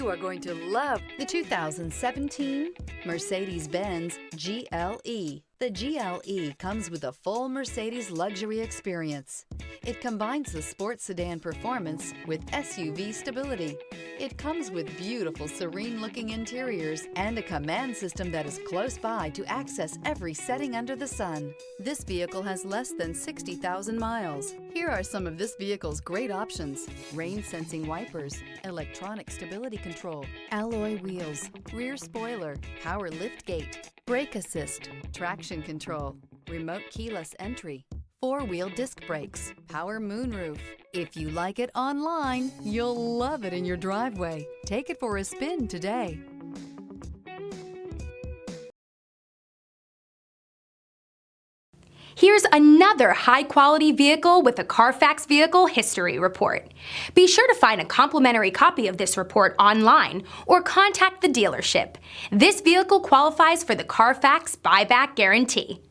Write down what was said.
You are going to love the 2017 Mercedes-Benz GLE. The GLE comes with a full Mercedes luxury experience. It combines the sports sedan performance with SUV stability. It comes with beautiful, serene-looking interiors and a command system that is close by to access every setting under the sun. This vehicle has less than 60,000 miles. Here are some of this vehicle's great options: rain-sensing wipers, electronic stability control, alloy wheels, rear spoiler, power liftgate, brake assist, traction control, remote keyless entry, four-wheel disc brakes, power moonroof. If you like it online, you'll love it in your driveway. Take it for a spin today. Here's another high-quality vehicle with a Carfax Vehicle History Report. Be sure to find a complimentary copy of this report online or contact the dealership. This vehicle qualifies for the Carfax Buyback Guarantee.